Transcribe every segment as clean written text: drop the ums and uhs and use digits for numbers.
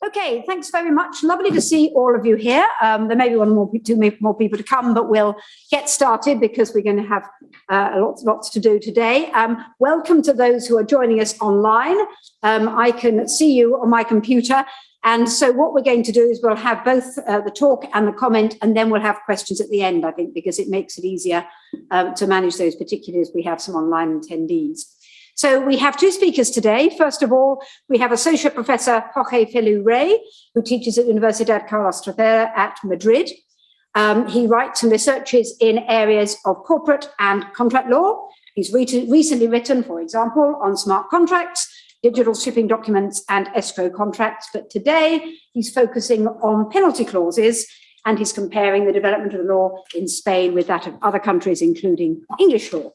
Okay, thanks very much. Lovely to see all of you here. There may be two more people to come, but we'll get started because we're going to have lots to do today. Welcome to those who are joining us online. I can see you on my computer. And so what we're going to do is we'll have both the talk and the comment, and then we'll have questions at the end, I think, because it makes it easier to manage those, particularly as we have some online attendees. So we have two speakers today. First of all, we have Associate Professor Jorge Feliu, who teaches at Universidad Carlos III at Madrid. He writes and researches in areas of corporate and contract law. He's recently written, for example, on smart contracts, digital shipping documents, and escrow contracts. But today, he's focusing on penalty clauses, and he's comparing the development of the law in Spain with that of other countries, including English law.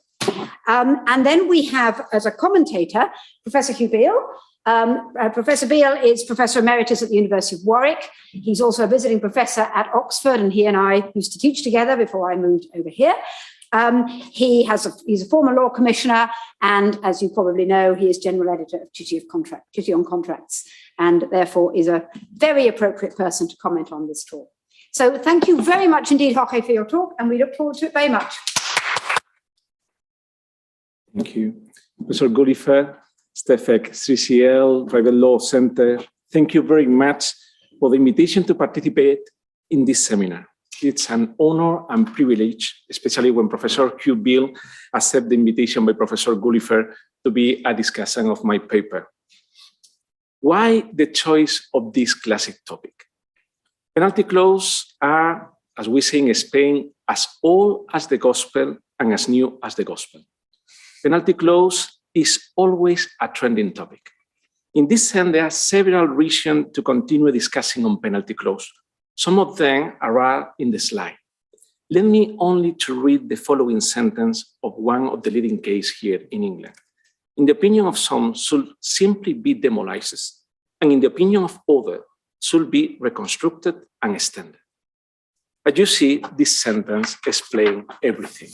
And then we have, as a commentator, Professor Hugh Beale. Professor Beale is Professor Emeritus at the University of Warwick. He's also a visiting professor at Oxford, and he and I used to teach together before I moved over here. He's a former law commissioner, and as you probably know, he is general editor of Duty on Contracts, and therefore is a very appropriate person to comment on this talk. So thank you very much indeed, Jorge, for your talk, and we look forward to it very much. Thank you. Professor Gulliver, Stefek, CCL, Private Law Center, thank you very much for the invitation to participate in this seminar. It's an honor and privilege, especially when Professor Hugh Beale accepted the invitation by Professor Gulliver to be a discussion of my paper. Why the choice of this classic topic? Penalty clauses are, as we say in Spain, as old as the gospel and as new as the gospel. Penalty clause is always a trending topic. In this sense, there are several reasons to continue discussing on penalty clause. Some of them are in the slide. Let me only to read the following sentence of one of the leading cases here in England. In the opinion of some, should simply be demolished, and in the opinion of others, should be reconstructed and extended. As you see, this sentence explains everything.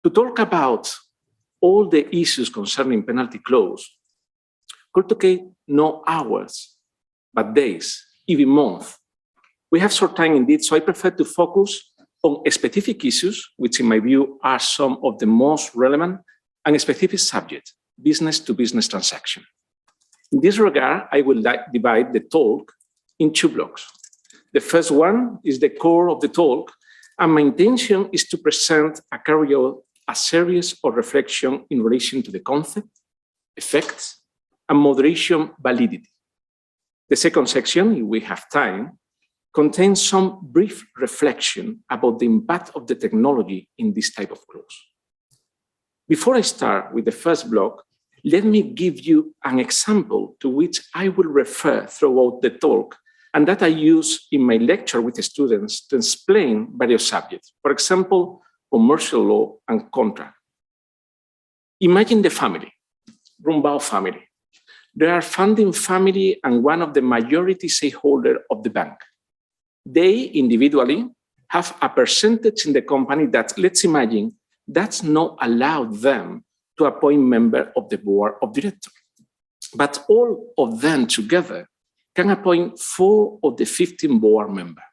To talk about all the issues concerning penalty clause could take not hours, but days, even months. We have short time indeed, so I prefer to focus on specific issues, which in my view are some of the most relevant, and a specific subject, business-to-business transaction. In this regard, I will divide the talk in two blocks. The first one is the core of the talk, and my intention is to present a series of reflection in relation to the concept, effects, and moderation validity. The second section, if we have time, contains some brief reflection about the impact of the technology in this type of clause. Before I start with the first block, let me give you an example to which I will refer throughout the talk and that I use in my lecture with the students to explain various subjects. For example, commercial law and contract. Imagine the family, Rumbao family. They are founding family and one of the majority shareholders of the bank. They individually have a percentage in the company that, let's imagine, does not allow them to appoint member of the board of directors. But all of them together can appoint 4 of the 15 board members.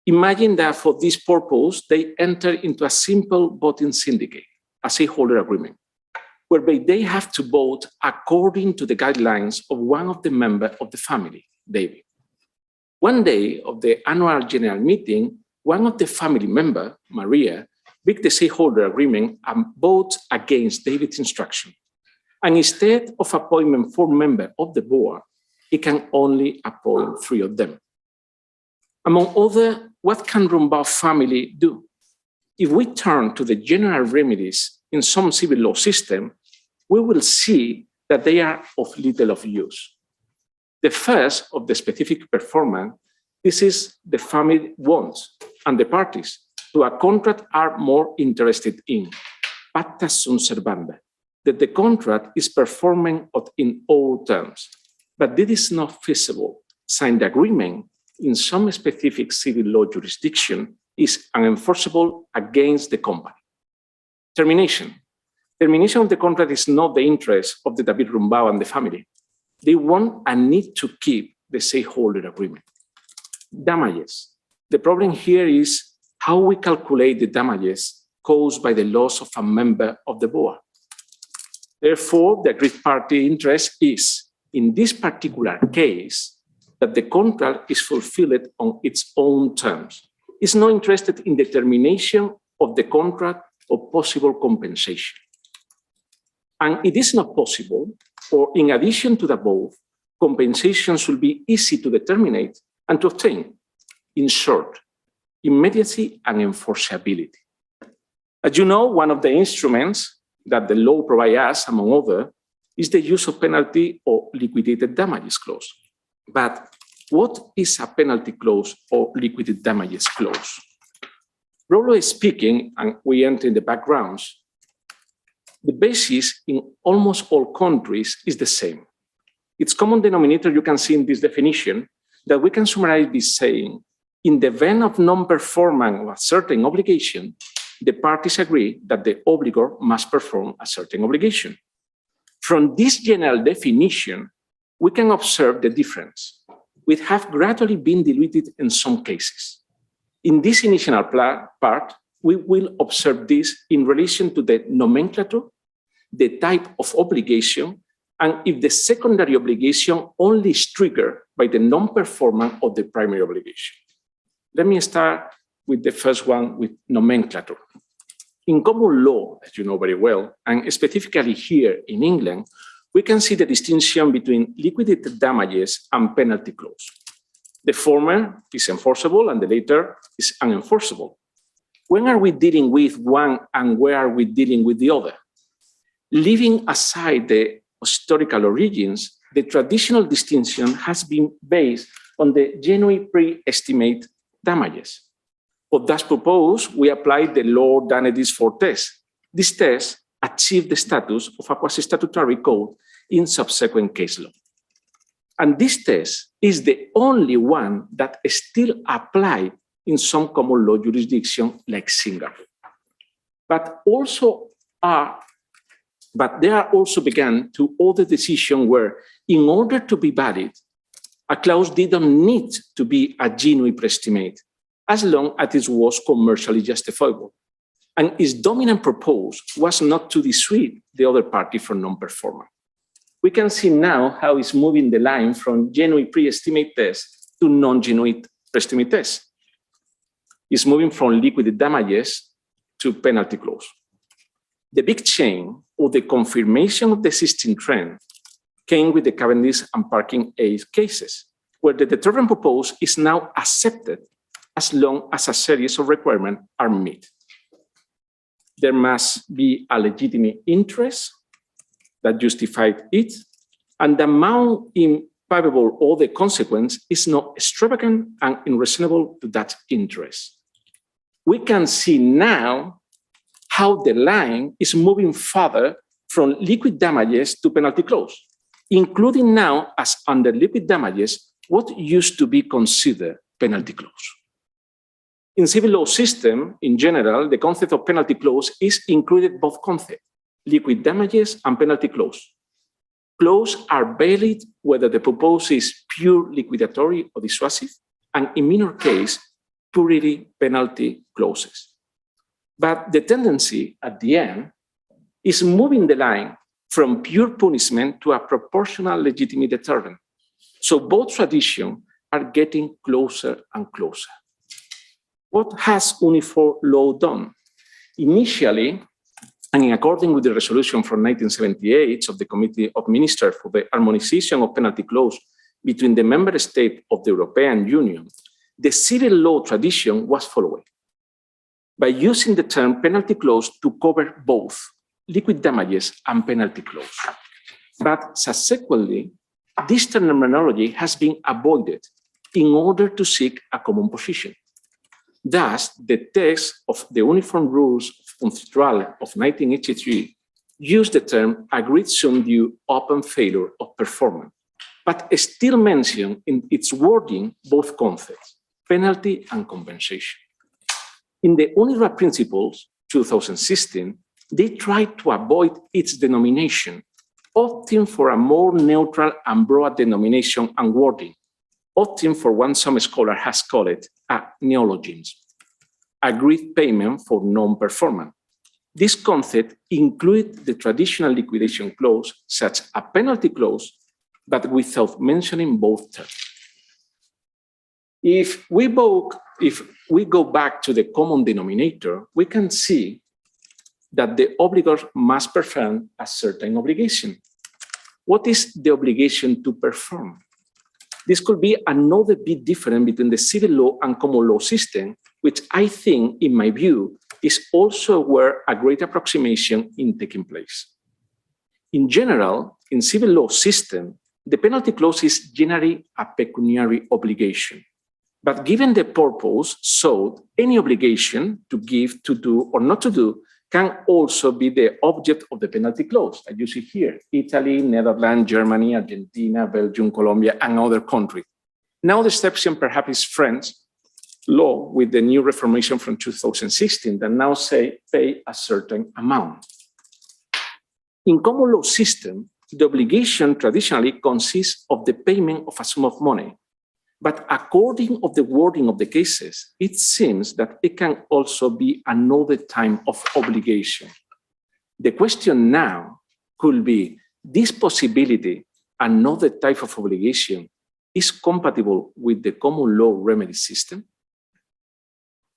Imagine that for this purpose, they enter into a simple voting syndicate, a shareholder agreement, whereby they have to vote according to the guidelines of one of the members of the family, David. One day of the annual general meeting, one of the family members, Maria, breaks the shareholder agreement and votes against David's instruction. And instead of appointment 4 members of the board, he can only appoint 3 of them. Among others, what can Rumbao family do? If we turn to the general remedies in some civil law system, we will see that they are of little of use. The first of the specific performance, this is the family wants, and the parties to a contract are more interested in, pacta sunt servanda, that the contract is performing in all terms, but this is not feasible. Signed agreement in some specific civil law jurisdiction is unenforceable against the company. Termination. Termination of the contract is not the interest of the David Rumbao and the family. they want and need to keep the stakeholder agreement. Damages. The problem here is how we calculate the damages caused by the loss of a member of the board. Therefore, the agreed party interest is, in this particular case, that the contract is fulfilled on its own terms. It's not interested in the termination of the contract or possible compensation. And it is not possible, or in addition to the above, compensation should be easy to determine and to obtain. In short, immediacy and enforceability. As you know, one of the instruments that the law provides us, among others, is the use of penalty or liquidated damages clause. But what is a penalty clause or liquidated damages clause? Broadly speaking, and we enter in the backgrounds, the basis in almost all countries is the same. Its common denominator you can see in this definition that we can summarize by saying, in the event of non-performance of a certain obligation, the parties agree that the obligor must perform a certain obligation. From this general definition, we can observe the difference, which have gradually been diluted in some cases. In this initial part, we will observe this in relation to the nomenclature, the type of obligation, and if the secondary obligation only is triggered by the non-performance of the primary obligation. Let me start with the first one, with nomenclature. In common law, as you know very well, and specifically here in England, we can see the distinction between liquidated damages and penalty clause. The former is enforceable and the latter is unenforceable. When are we dealing with one and where are we dealing with the other? Leaving aside the historical origins, the traditional distinction has been based on the genuine pre-estimate damages. For that purpose, we applied the law damages for test. This test achieved the status of a quasi-statutory code in subsequent case law. And this test is the only one that is still applied in some common law jurisdiction like Singapore. But there are also began to other decisions where, in order to be valid, a clause didn't need to be a genuine pre-estimate, as long as it was commercially justifiable. And its dominant purpose was not to dissuade the other party from non-performance. We can see now how it's moving the line from genuine pre-estimate test to non-genuine pre-estimate test. It's moving from liquidated damages to penalty clause. The big change, or the confirmation of the existing trend, came with the Cavendish and Parking Aid cases, where the deterrent proposed is now accepted as long as a series of requirements are met. There must be a legitimate interest that justified it, and the amount impalpable or the consequence is not extravagant and unreasonable to that interest. We can see now how the line is moving further from liquid damages to penalty clause, including now as under liquid damages what used to be considered penalty clause. In civil law system, in general, the concept of penalty clause is included both concepts, liquid damages and penalty clause. Clause are valid whether the proposal is pure liquidatory or dissuasive, and in minor case, purely penalty clauses. But the tendency at the end is moving the line from pure punishment to a proportional legitimate deterrent. So both traditions are getting closer and closer. What has uniform law done? Initially, and in accordance with the resolution from 1978 of the Committee of Ministers for the Harmonization of Penalty Clause between the member states of the European Union, the civil law tradition was followed by using the term penalty clause to cover both liquid damages and penalty clause. But subsequently, this terminology has been avoided in order to seek a common position. Thus, the text of the Uniform Rules of Constitutional of 1983 used the term agreed sum due upon failure of performance, but still mentioned in its wording both concepts, penalty and compensation. In the UNIRA Principles 2016, they tried to avoid its denomination opting for a more neutral and broad denomination and wording, opting for what some scholar has called it a neologism, agreed payment for non-performance. This concept includes the traditional liquidation clause, such as a penalty clause, but without mentioning both terms. If we go back to the common denominator, we can see that the obligor must perform a certain obligation. What is the obligation to perform? This could be another bit different between the civil law and common law system, which I think, in my view, is also where a great approximation is taking place. In general, in civil law system, the penalty clause is generally a pecuniary obligation. But given the purpose sought, any obligation to give, to do, or not to do can also be the object of the penalty clause, as you see here: Italy, Netherlands, Germany, Argentina, Belgium, Colombia, and other countries. Now the exception perhaps is French law with the new reformation from 2016 that now say pay a certain amount. In common law system, the obligation traditionally consists of the payment of a sum of money. But according to the wording of the cases, it seems that it can also be another type of obligation. The question now could be, this possibility, another type of obligation, is compatible with the common law remedy system?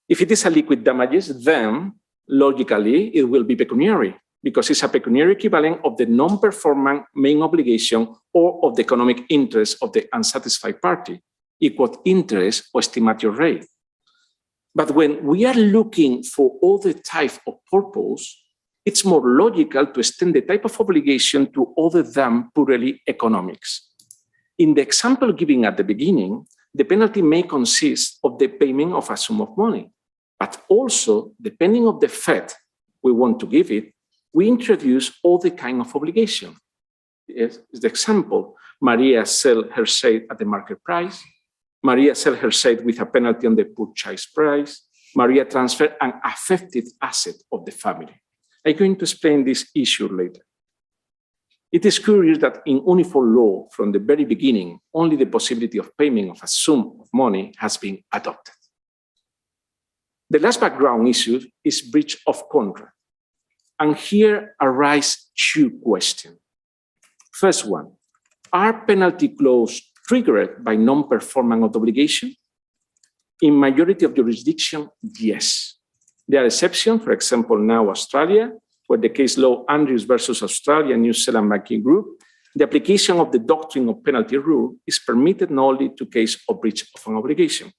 If it is a liquid damages, then logically it will be pecuniary, because it's a pecuniary equivalent of the non-performing main obligation or of the economic interest of the unsatisfied party, equal interest or estimated rate. But when we are looking for other type of purpose, it's more logical to extend the type of obligation to other than purely economics. In the example given at the beginning, the penalty may consist of the payment of a sum of money, but also, depending on the effect we want to give it, we introduce other kind of obligation. Yes, the example: Maria sells her shade at the market price. Maria sells her shade with a penalty on the purchase price. Maria transfers an affected asset of the family. I'm going to explain this issue later. It is curious that in uniform law, from the very beginning, only the possibility of payment of a sum of money has been adopted. The last background issue is breach of contract. And here arise two questions. First one, are penalty clauses triggered by non-performance of the obligation? In majority of jurisdictions, yes. There are exceptions, for example, now Australia, where the case law Andrews versus Australia New Zealand Banking Group, the application of the doctrine of penalty rule is permitted not only to case of breach of an obligation.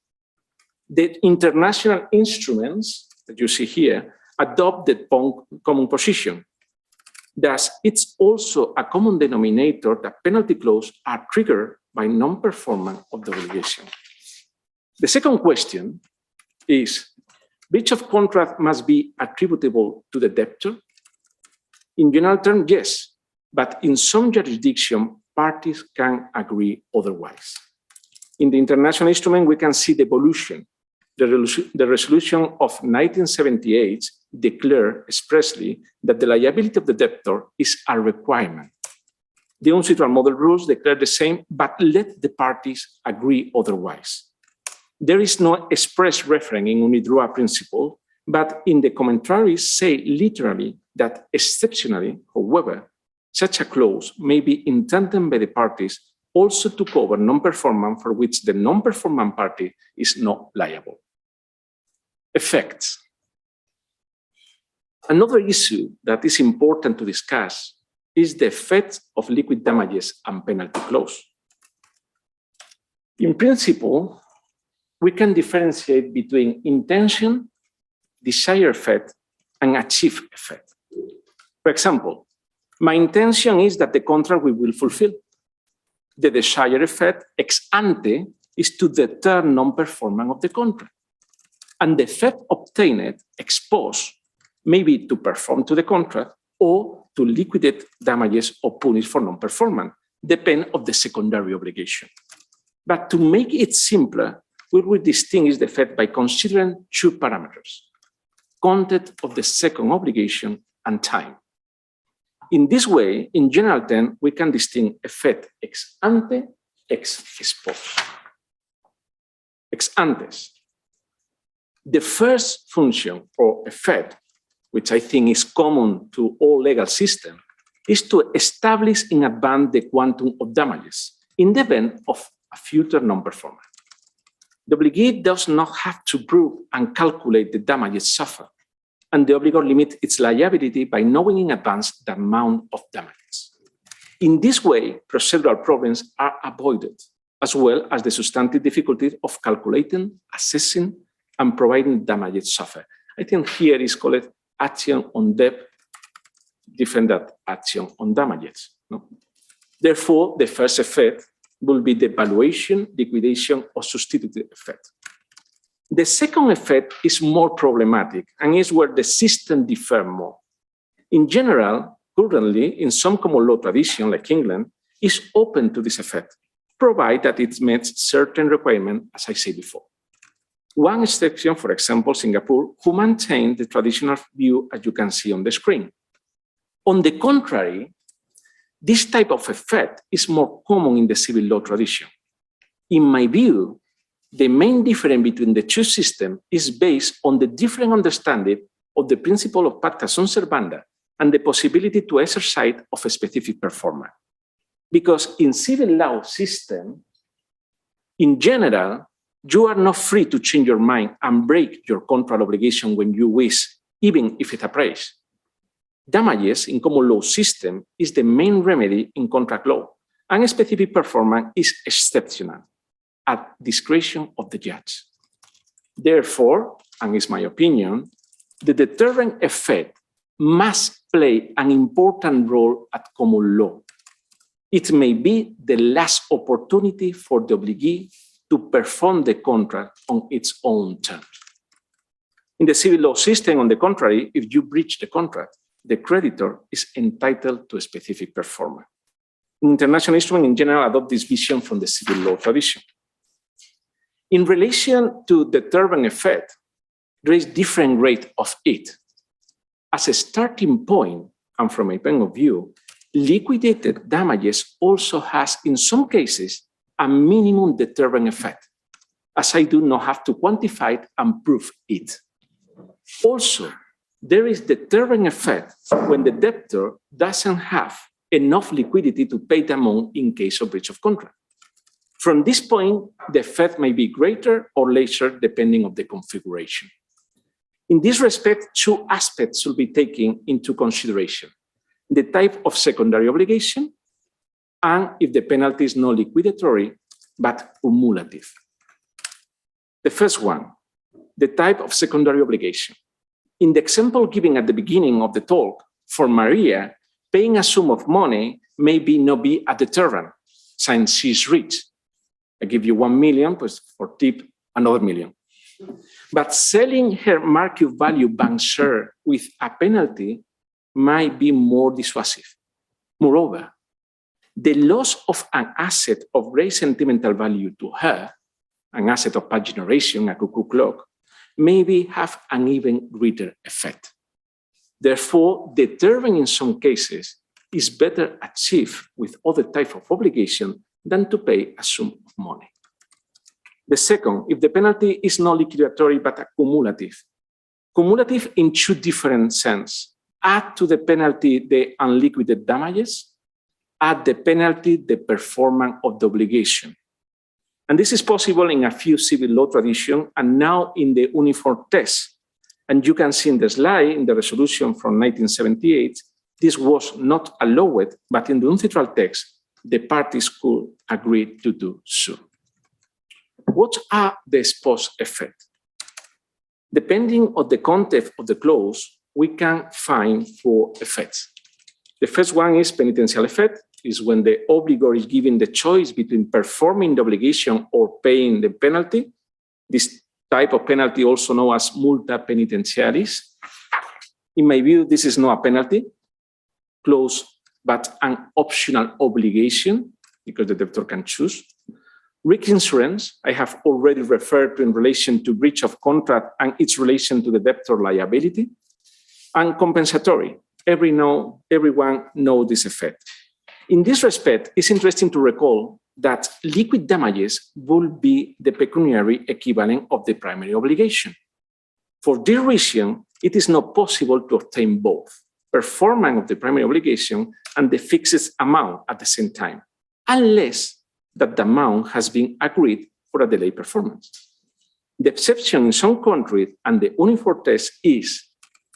The international instruments that you see here adopt the common position. Thus, it's also a common denominator that penalty clauses are triggered by non-performance of the obligation. The second question is, breach of contract must be attributable to the debtor? In general terms, yes, but in some jurisdictions, parties can agree otherwise. In the international instrument, we can see the evolution. The resolution of 1978 declared expressly that the liability of the debtor is a requirement. The UNCITRAL model rules declare the same, but let the parties agree otherwise. There is no express reference in UNIDROIT principle, but in the commentaries say literally that exceptionally, however, such a clause may be intended by the parties also to cover non-performance for which the non-performing party is not liable. Effects. Another issue that is important to discuss is the effect of liquid damages and penalty clause. In principle, we can differentiate between intention, desired effect, and achieved effect. For example, my intention is that the contract we will fulfill. The desired effect, ex ante, is to deter non-performance of the contract. And the effect obtained, ex post, may be to perform to the contract or to liquidate damages or punish for non-performance, depend on the secondary obligation. But to make it simpler, we will distinguish the effect by considering two parameters: content of the second obligation and time. in this way, in general terms, we can distinguish effect ex ante, ex post. Ex antes. The first function or effect, which I think is common to all legal systems, is to establish in advance the quantum of damages in the event of a future non-performance. The obligee does not have to prove and calculate the damages suffered, and the obligor limits its liability by knowing in advance the amount of damages. In this way, procedural problems are avoided, as well as the substantive difficulty of calculating, assessing, and providing damages suffered. I think here is called action on debt, different than action on damages. No? Therefore, the first effect will be the valuation, liquidation, or substitutive effect. The second effect is more problematic and is where the system differs more. In general, currently, in some common law tradition like England, is open to this effect, provided that it meets certain requirements, as I said before. One exception, for example, Singapore, who maintained the traditional view as you can see on the screen. On the contrary, this type of effect is more common in the civil law tradition. In my view, the main difference between the two systems is based on the different understanding of the principle of pacta sunt servanda and the possibility to exercise of a specific performance. Because in civil law system, in general, you are not free to change your mind and break your contract obligation when you wish, even if it appraised. Damages in common law system is the main remedy in contract law, and a specific performance is exceptional at discretion of the judge. Therefore, and it's my opinion, the deterrent effect must play an important role at common law. It may be the last opportunity for the obligee to perform the contract on its own terms. In the civil law system, on the contrary, if you breach the contract, the creditor is entitled to a specific performance. International instruments in general adopt this vision from the civil law tradition. In relation to the deterrent effect, there is different rate of it. As a starting point, and from my point of view, liquidated damages also has, in some cases, a minimum deterrent effect, as I do not have to quantify it and prove it. Also, there is deterrent effect when the debtor doesn't have enough liquidity to pay the amount in case of breach of contract. From this point, the effect may be greater or lesser depending on the configuration. In this respect, two aspects should be taken into consideration: the type of secondary obligation and if the penalty is not liquidatory but cumulative. The first one, the type of secondary obligation. In the example given at the beginning of the talk, for Maria, paying a sum of money may not be a deterrent since she's rich. I give you 1 million, but for tip, another million. But selling her market value bank share with a penalty might be more dissuasive. Moreover, the loss of an asset of great sentimental value to her, an asset of past generation, a cuckoo clock, maybe have an even greater effect. Therefore, deterrent in some cases is better achieved with other types of obligation than to pay a sum of money. The second, if the penalty is not liquidatory but cumulative. Cumulative in two different senses. Add to the penalty the unliquidated damages, add the penalty the performance of the obligation. And this is possible in a few civil law traditions and now in the uniform test. And you can see in the slide, in the resolution from 1978, this was not allowed, but in the uncitrall text, the parties could agree to do so. What are the ex post effects? Depending on the content of the clause, we can find 4 effects. The first one is penitential effect, is when the obligor is given the choice between performing the obligation or paying the penalty. This type of penalty, also known as multa penitentiaris. In my view, this is not a penalty clause, but an optional obligation, because the debtor can choose. Risk insurance, I have already referred to in relation to breach of contract and its relation to the debtor liability. And compensatory, everyone knows this effect. In this respect, it's interesting to recall that liquid damages will be the pecuniary equivalent of the primary obligation. For this reason, it is not possible to obtain both performance of the primary obligation and the fixed amount at the same time, unless that the amount has been agreed for a delayed performance. The exception in some countries and the uniform test is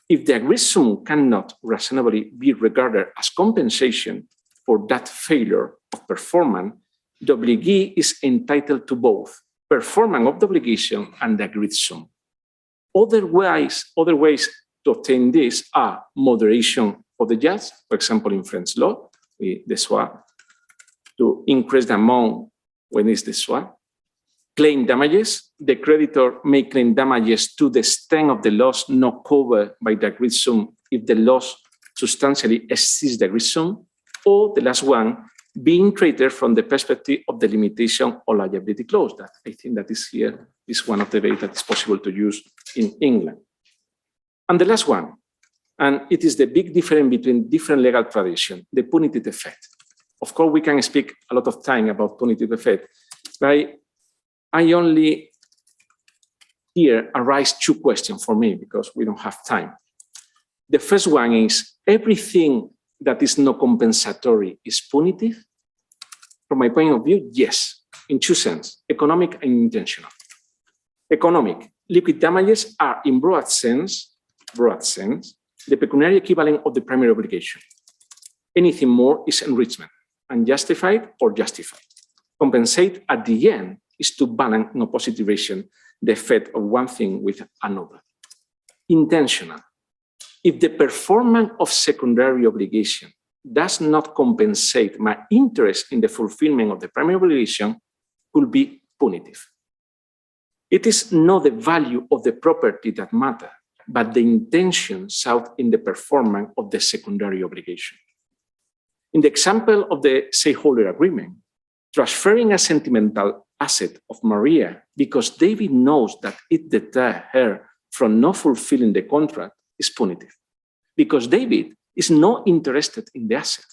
if the agreed sum cannot reasonably be regarded as compensation for that failure of performance, the obligee is entitled to both performance of the obligation and the agreed sum. Other ways to obtain this are moderation of the judge, for example, in French law, the swap, to increase the amount when it's the swap. Claim damages, the creditor may claim damages to the extent of the loss not covered by the agreed sum if the loss substantially exceeds the agreed sum, or the last one, being treated from the perspective of the limitation or liability clause. That I think that is here is one of the ways that is possible to use in England. And the last one, and it is the big difference between different legal traditions, the punitive effect. Of course, we can speak a lot of time about punitive effect, but I only here arise two questions for me because we don't have time. The first one is, everything that is not compensatory is punitive? From my point of view, yes, in two senses, economic and intentional. Economic, liquid damages are in broad sense, the pecuniary equivalent of the primary obligation. Anything more is enrichment, unjustified or justified. Compensate at the end is to balance in opposite direction the effect of one thing with another. Intentional. If the performance of secondary obligation does not compensate my interest in the fulfillment of the primary obligation, could be punitive. It is not the value of the property that matters, but the intention sought in the performance of the secondary obligation. In the example of the stakeholder agreement, transferring a sentimental asset of Maria because David knows that it deters her from not fulfilling the contract is punitive, because David is not interested in the asset,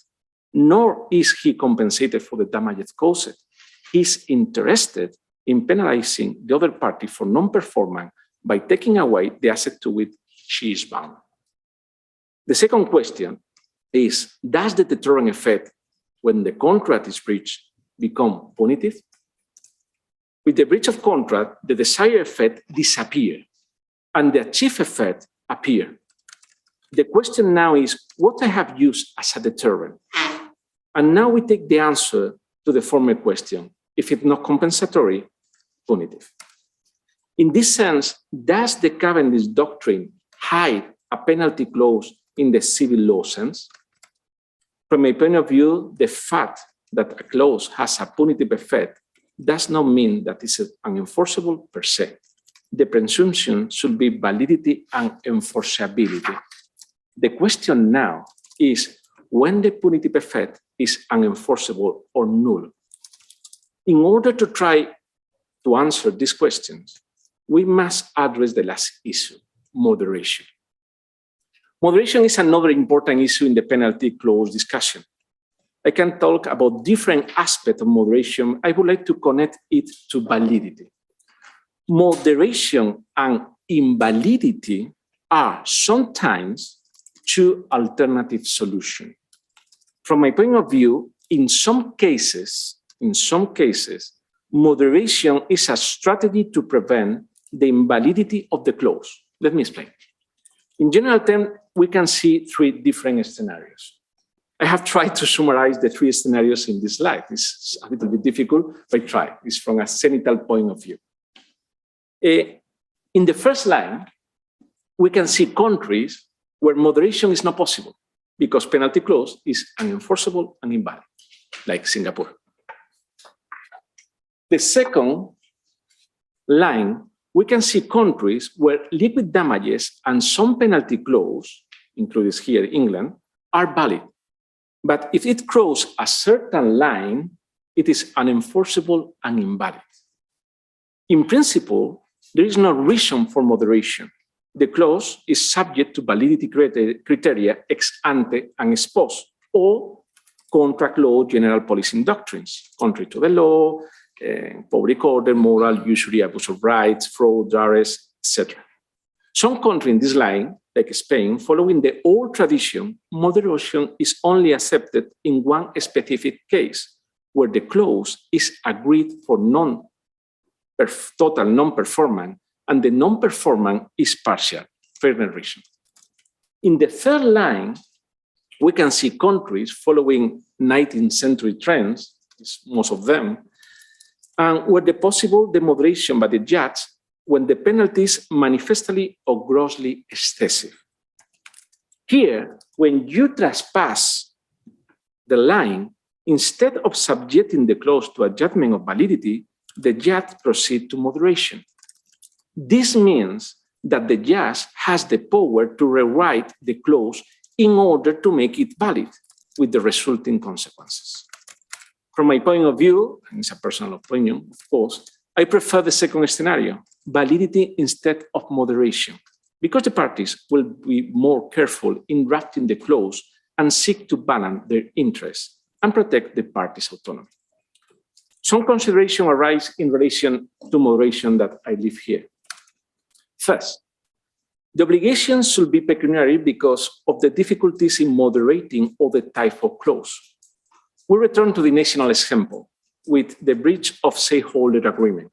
nor is he compensated for the damages caused. He's interested in penalizing the other party for non-performance by taking away the asset to which she is bound. The second question is, does the deterrent effect when the contract is breached become punitive? With the breach of contract, the desired effect disappears and the achieved effect appears. The question now is what I have used as a deterrent. And now we take the answer to the former question. If it's not compensatory, punitive. In this sense, does the Cavendish doctrine hide a penalty clause in the civil law sense? From my point of view, the fact that a clause has a punitive effect does not mean that it's unenforceable per se. The presumption should be validity and enforceability. The question now is when the punitive effect is unenforceable or null. In order to try to answer these questions, we must address the last issue, moderation. Moderation is another important issue in the penalty clause discussion. I can talk about different aspects of moderation. I would like to connect it to validity. Moderation and invalidity are sometimes two alternative solutions. From my point of view, in some cases, moderation is a strategy to prevent the invalidity of the clause. Let me explain. In general terms, we can see three different scenarios. I have tried to summarize the three scenarios in this slide. It's a little bit difficult, but I try. It's from a cynical point of view. In the first line, we can see countries where moderation is not possible because penalty clause is unenforceable and invalid, like Singapore. The second line, we can see countries where liquid damages and some penalty clause, included here England, are valid. But if it crosses a certain line, it is unenforceable and invalid. In principle, there is no reason for moderation the clause is subject to validity criteria ex ante and ex post, or contract law general policing doctrines, contrary to the law, public order, moral, usury, abuse of rights, fraud, arrest, etc. Some countries in this line, like Spain, following the old tradition, moderation is only accepted in one specific case, where the clause is agreed for total non-performance, and the non-performance is partial, fairness reason. In the third line, we can see countries following 19th century trends, most of them, and where the moderation by the judge when the penalty is manifestly or grossly excessive. Here, when you trespass the line, instead of subjecting the clause to a judgment of validity, the judge proceeds to moderation. This means that the judge has the power to rewrite the clause in order to make it valid, with the resulting consequences. From my point of view, and it's a personal opinion, of course, I prefer the second scenario, validity instead of moderation, because the parties will be more careful in drafting the clause and seek to balance their interests and protect the parties' autonomy. Some consideration arise in relation to moderation that I leave here. First, the obligations should be pecuniary because of the difficulties in moderating other type of clause. We return to the national example with the breach of shareholder agreement.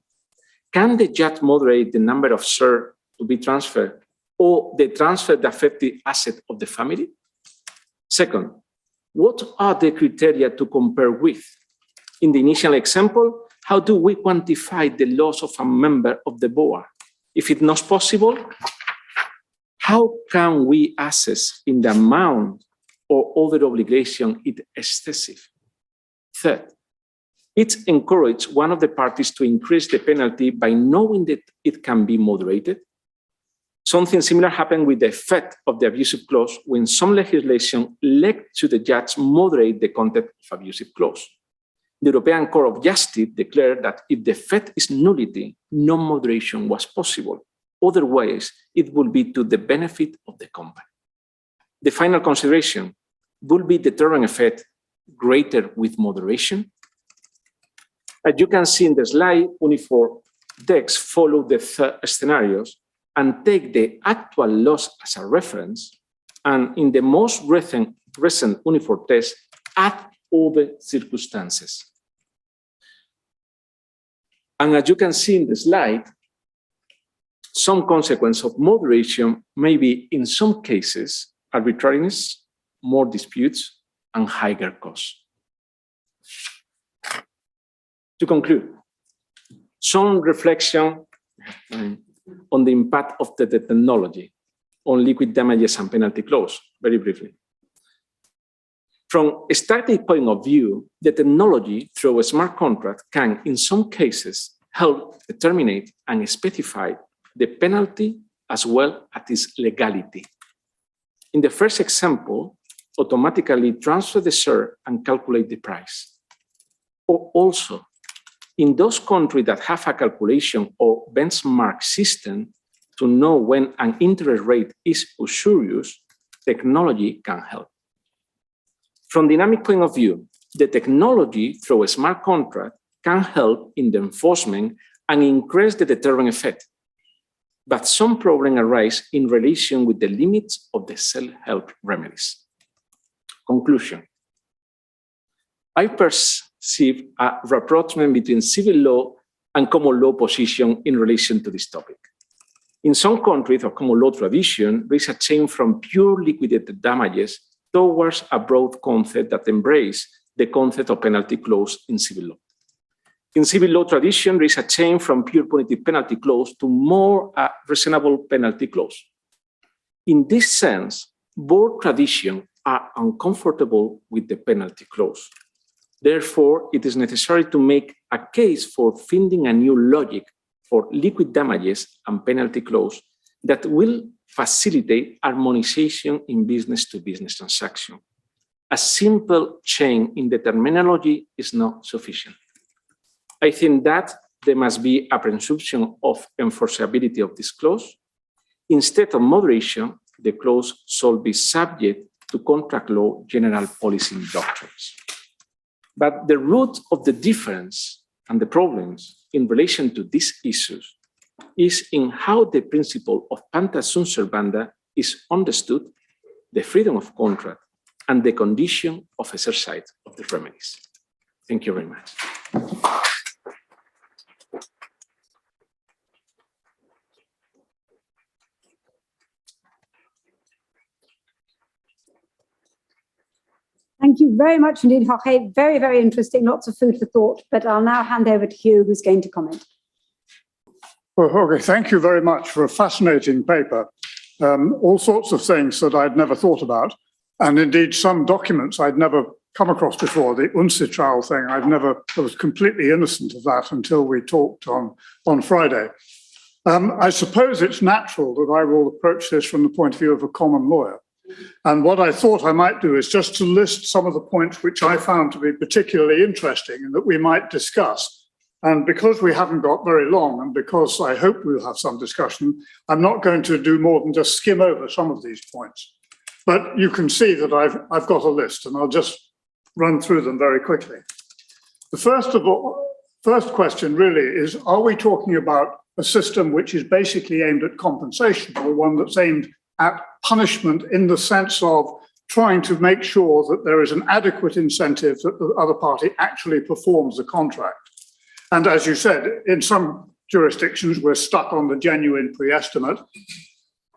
Can the judge moderate the number of shares to be transferred or the transfer the affected asset of the family? Second, what are the criteria to compare with? In the initial example, how do we quantify the loss of a member of the board? If it's not possible, how can we assess in the amount or other obligation it excessive? Third, it encourages one of the parties to increase the penalty by knowing that it can be moderated. Something similar happened with the effect of the abusive clause when some legislation led to the judge moderate the content of abusive clause. The European Court of Justice declared that if the effect is nullity, no moderation was possible. Otherwise, it will be to the benefit of the company. The final consideration, will be deterrent effect greater with moderation? As you can see in the slide, uniform decks follow the scenarios and take the actual loss as a reference, and in the most recent uniform test, add all the circumstances. And as you can see in the slide, some consequence of moderation may be, in some cases, arbitrariness, more disputes, and higher costs. To conclude, some reflection on the impact of the technology on liquid damages and penalty clause, very briefly. From a static point of view, the technology through a smart contract can, in some cases, help determine and specify the penalty as well as its legality. In the first example, automatically transfer the share and calculate the price. Or also, in those countries that have a calculation or benchmark system to know when an interest rate is usurious, technology can help. From dynamic point of view, the technology through a smart contract can help in the enforcement and increase the deterrent effect. But some problems arise in relation with the limits of the self-help remedies. Conclusion. I perceive a rapprochement between civil law and common law position in relation to this topic. In some countries of common law tradition, there is a change from pure liquidated damages towards a broad concept that embraces the concept of penalty clause in civil law. In civil law tradition, there is a change from pure punitive penalty clause to more a reasonable penalty clause. In this sense, both traditions are uncomfortable with the penalty clause. Therefore, it is necessary to make a case for finding a new logic for liquid damages and penalty clause that will facilitate harmonization in business-to-business transaction. A simple change in the terminology is not sufficient. I think that there must be a presumption of enforceability of this clause. Instead of moderation, the clause shall be subject to contract law general policy doctrines. But the root of the difference and the problems in relation to these issues is in how the principle of pacta sunt servanda is understood, the freedom of contract, and the condition of exercise of the remedies. Thank you very much. Thank you very much indeed, Jorge. Very, very interesting. Lots of food for thought. But I'll now hand over to Hugh, who's going to comment. Well, Jorge, thank you very much for a fascinating paper. All sorts of things that I'd never thought about, and indeed some documents I'd never come across before. The Untitled thing, I was completely innocent of that until we talked on Friday. I suppose it's natural that I will approach this from the point of view of a common lawyer. And what I thought I might do is just to list some of the points which I found to be particularly interesting and that we might discuss. And because we haven't got very long, and because I hope we'll have some discussion, I'm not going to do more than just skim over some of these points. But you can see that I've got a list, and I'll just run through them very quickly. The first question really is, are we talking about a system which is basically aimed at compensation, or one that's aimed at punishment in the sense of trying to make sure that there is an adequate incentive that the other party actually performs the contract? And as you said, in some jurisdictions, we're stuck on the genuine pre-estimate.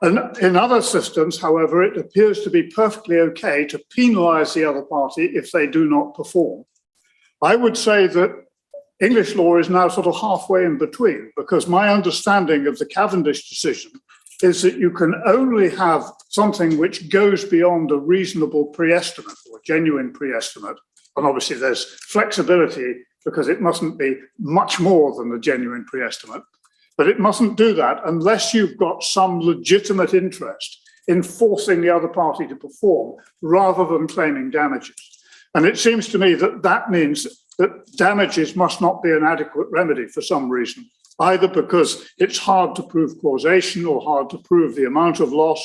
And in other systems, however, it appears to be perfectly okay to penalize the other party if they do not perform. I would say that English law is now sort of halfway in between, because my understanding of the Cavendish decision is that you can only have something which goes beyond a reasonable pre-estimate or genuine pre-estimate. And obviously there's flexibility because it mustn't be much more than the genuine pre-estimate. But it mustn't do that unless you've got some legitimate interest in forcing the other party to perform rather than claiming damages. And it seems to me that that means that damages must not be an adequate remedy for some reason, either because it's hard to prove causation or hard to prove the amount of loss.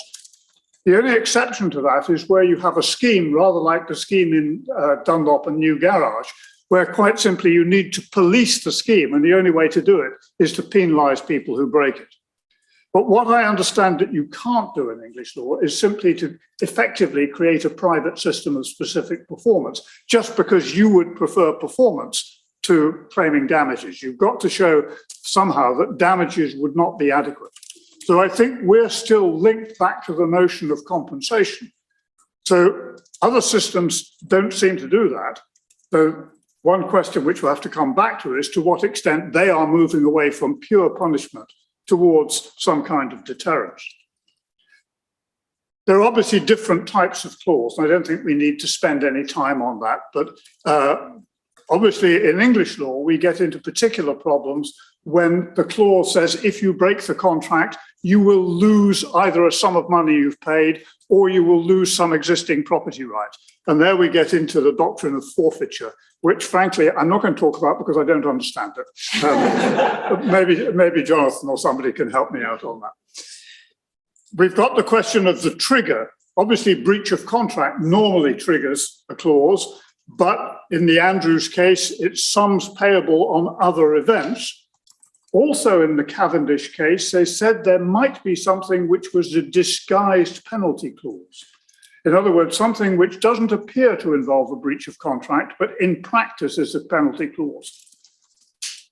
The only exception to that is where you have a scheme, rather like the scheme in Dunlop and New Garage, where quite simply you need to police the scheme, and the only way to do it is to penalise people who break it. But what I understand that you can't do in English law is simply to effectively create a private system of specific performance, just because you would prefer performance to claiming damages. You've got to show somehow that damages would not be adequate. So I think we're still linked back to the notion of compensation. So other systems don't seem to do that. So one question which we'll have to come back to is to what extent they are moving away from pure punishment towards some kind of deterrence. There are obviously different types of clause, and I don't think we need to spend any time on that, but obviously in English law, we get into particular problems when the clause says if you break the contract, you will lose either a sum of money you've paid or you will lose some existing property right. And there we get into the doctrine of forfeiture, which frankly, I'm not going to talk about because I don't understand it. Maybe Jonathan or somebody can help me out on that. We've got the question of the trigger. Obviously, breach of contract normally triggers a clause, but in the Andrews case, it's sums payable on other events. Also in the Cavendish case, they said there might be something which was a disguised penalty clause. In other words, something which doesn't appear to involve a breach of contract, but in practice is a penalty clause.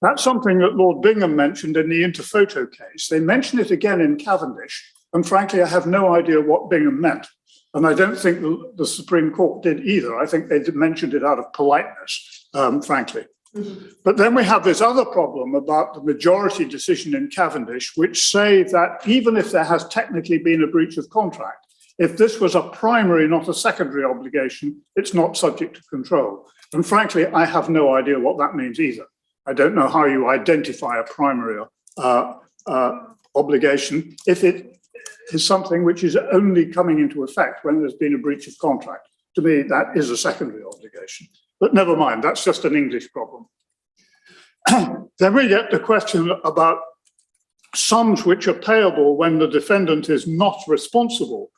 That's something that Lord Bingham mentioned in the Interphoto case. They mention it again in Cavendish, and frankly, I have no idea what Bingham meant. And I don't think the Supreme Court did either. I think they mentioned it out of politeness, frankly. But then we have this other problem about the majority decision in Cavendish, which say that even if there has technically been a breach of contract, if this was a primary, not a secondary obligation, it's not subject to control. And frankly, I have no idea what that means either. I don't know how you identify a primary obligation if it is something which is only coming into effect when there's been a breach of contract. To me, that is a secondary obligation. But never mind, that's just an English problem. Then we get the question about sums which are payable when the defendant is not responsible.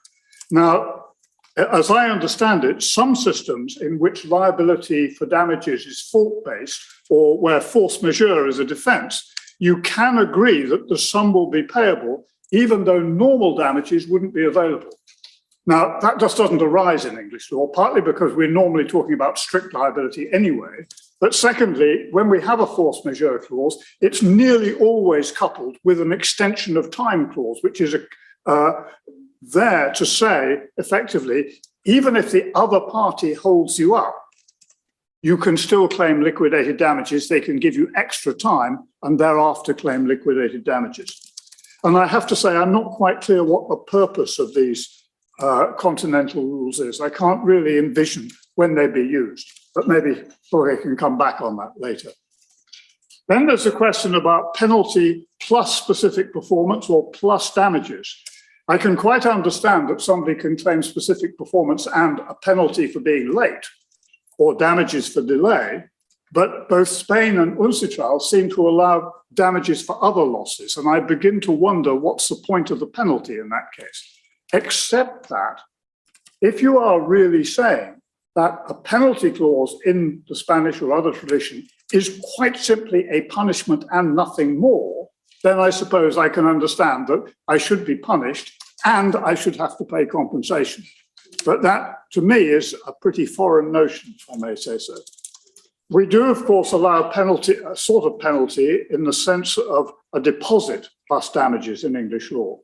Now, as I understand it, some systems in which liability for damages is fault-based or where force majeure is a defense, you can agree that the sum will be payable even though normal damages wouldn't be available. Now, that just doesn't arise in English law, partly because we're normally talking about strict liability anyway. But secondly, when we have a force majeure clause, it's nearly always coupled with an extension of time clause, which is there to say, effectively, even if the other party holds you up, you can still claim liquidated damages. They can give you extra time and thereafter claim liquidated damages. And I have to say, I'm not quite clear what the purpose of these continental rules is. I can't really envision when they'd be used, but maybe Jorge can come back on that later. Then there's a question about penalty plus specific performance or plus damages. I can quite understand that somebody can claim specific performance and a penalty for being late or damages for delay, but both Spain and Untitled seem to allow damages for other losses. And I begin to wonder what's the point of the penalty in that case, except that if you are really saying that a penalty clause in the Spanish or other tradition is quite simply a punishment and nothing more, then I suppose I can understand that I should be punished and I should have to pay compensation. But that, to me, is a pretty foreign notion, if I may say so. We do, of course, allow penalty, a sort of penalty in the sense of a deposit plus damages in English law.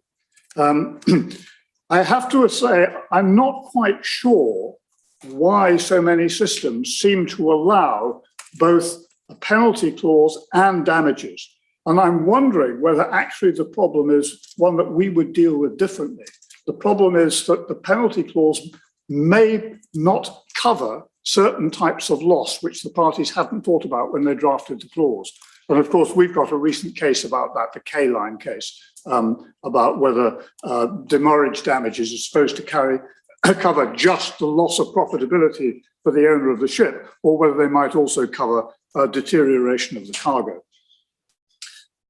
I have to say, I'm not quite sure why so many systems seem to allow both a penalty clause and damages. And I'm wondering whether actually the problem is one that we would deal with differently. The problem is that the penalty clause may not cover certain types of loss, which the parties hadn't thought about when they drafted the clause. And of course, we've got a recent case about that, the K-line case, about whether demurrage damages are supposed to cover just the loss of profitability for the owner of the ship, or whether they might also cover deterioration of the cargo.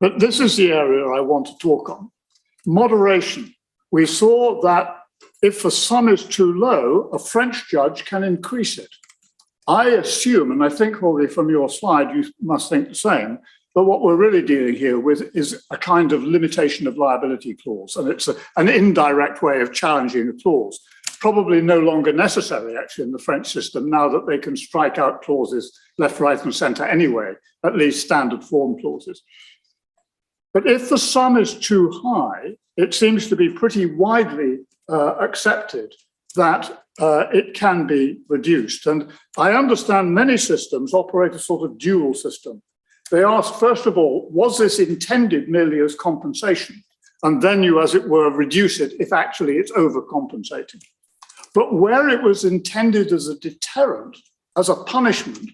But this is the area I want to talk on. Moderation. We saw that if the sum is too low, a French judge can increase it. I assume, and I think, Jorge, from your slide, you must think the same, but what we're really dealing here with is a kind of limitation of liability clause, and it's an indirect way of challenging a clause. Probably no longer necessary, actually, in the French system, now that they can strike out clauses left, right, and centre anyway, at least standard form clauses. But if the sum is too high, it seems to be pretty widely accepted that it can be reduced. And I understand many systems operate a sort of dual system. They ask, first of all, was this intended merely as compensation? And then you, as it were, reduce it if actually it's overcompensating. But where it was intended as a deterrent, as a punishment,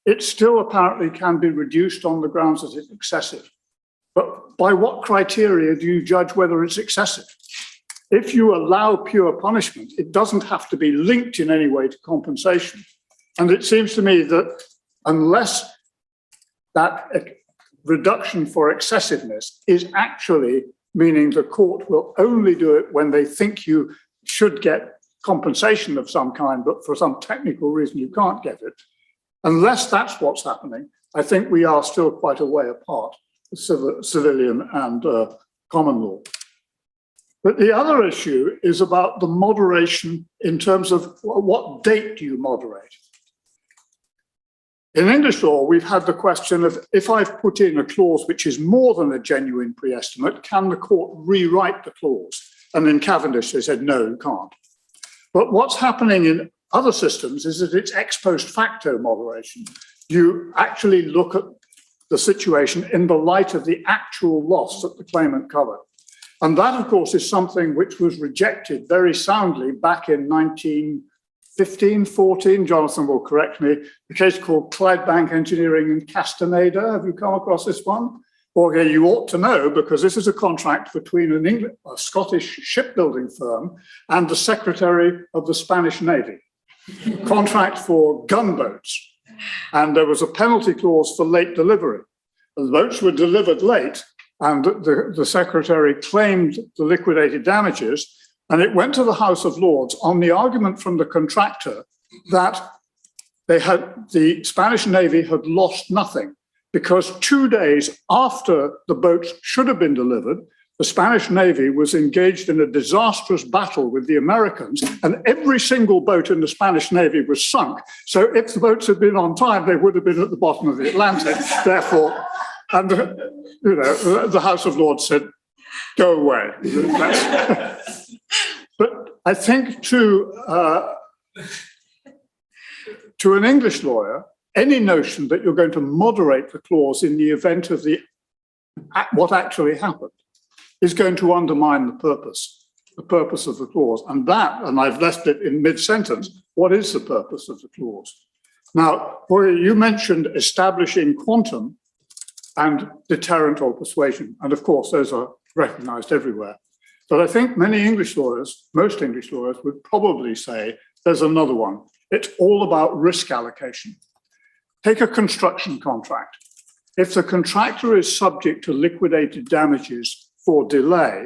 it still apparently can be reduced on the grounds that it's excessive. But by what criteria do you judge whether it's excessive? If you allow pure punishment, it doesn't have to be linked in any way to compensation. And it seems to me that unless that reduction for excessiveness is actually meaning the court will only do it when they think you should get compensation of some kind, but for some technical reason you can't get it. Unless that's what's happening, I think we are still quite a way apart, civilian and common law. But the other issue is about the moderation in terms of what date do you moderate? In English law, we've had the question of if I've put in a clause which is more than a genuine pre-estimate, can the court rewrite the clause? And in Cavendish, they said, no, you can't. But what's happening in other systems is that it's ex post facto moderation. You actually look at the situation in the light of the actual loss that the claimant covered. And that, of course, is something which was rejected very soundly back in 1915, 14. Jonathan will correct me. A case called Clydebank Engineering and Castaneda. Have you come across this one? Jorge, you ought to know, because this is a contract between a Scottish shipbuilding firm and the Secretary of the Spanish Navy. Contract for gunboats. And there was a penalty clause for late delivery. The boats were delivered late, And the secretary claimed the liquidated damages, and it went to the House of Lords on the argument from the contractor that the Spanish Navy had lost nothing, because 2 days after the boats should have been delivered, the Spanish Navy was engaged in a disastrous battle with the Americans, and every single boat in the Spanish Navy was sunk. So if the boats had been on time, they would have been at the bottom of the Atlantic. Therefore, and the House of Lords said, go away. But I think to an English lawyer, any notion that you're going to moderate the clause in the event of what actually happened is going to undermine the purpose of the clause. And I've left it in mid-sentence, what is the purpose of the clause? Now, Jorge, you mentioned establishing quantum and deterrent or persuasion. And of course, those are recognized everywhere. But I think many English lawyers, most English lawyers, would probably say there's another one. It's all about risk allocation. Take a construction contract. If the contractor is subject to liquidated damages for delay,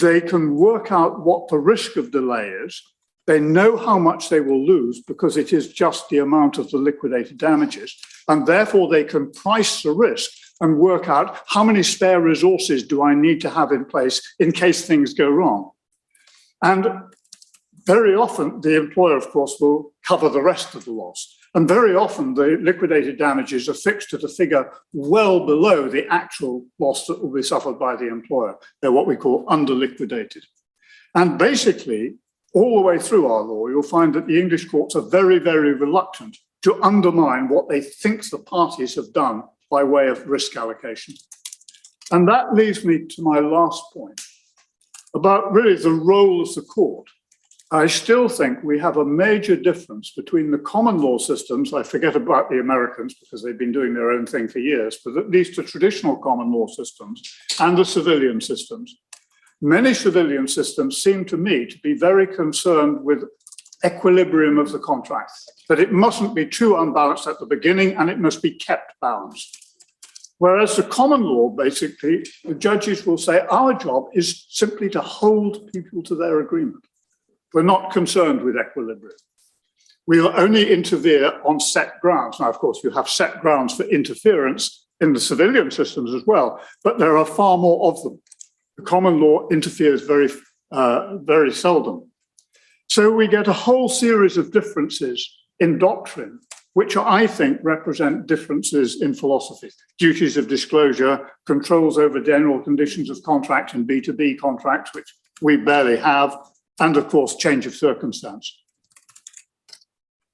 they can work out what the risk of delay is. They know how much they will lose because it is just the amount of the liquidated damages. And therefore, they can price the risk and work out how many spare resources do I need to have in place in case things go wrong. And very often, the employer, of course, will cover the rest of the loss. And very often, the liquidated damages are fixed at a figure well below the actual loss that will be suffered by the employer. They're what we call under-liquidated. And basically, all the way through our law, you'll find that the English courts are very, very reluctant to undermine what they think the parties have done by way of risk allocation. And that leads me to my last point about really the role of the court. I still think we have a major difference between the common law systems. I forget about the Americans because they've been doing their own thing for years, but at least the traditional common law systems and the civilian systems. Many civilian systems seem to me to be very concerned with equilibrium of the contract, that it mustn't be too unbalanced at the beginning and it must be kept balanced. Whereas the common law, basically, the judges will say, our job is simply to hold people to their agreement. We're not concerned with equilibrium. We'll only interfere on set grounds. Now, of course, you have set grounds for interference in the civilian systems as well, but there are far more of them. The common law interferes very, very seldom. So we get a whole series of differences in doctrine, which I think represent differences in philosophy. Duties of disclosure, controls over general conditions of contract and B2B contracts, which we barely have, and of course, change of circumstance.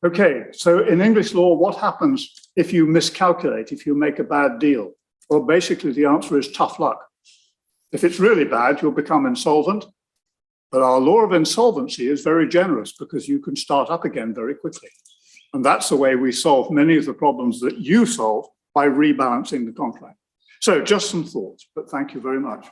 Okay, so in English law, what happens if you miscalculate, if you make a bad deal? Well, basically the answer is tough luck. If it's really bad, you'll become insolvent. But our law of insolvency is very generous because you can start up again very quickly. And that's the way we solve many of the problems that you solve by rebalancing the contract. So just some thoughts, but thank you very much.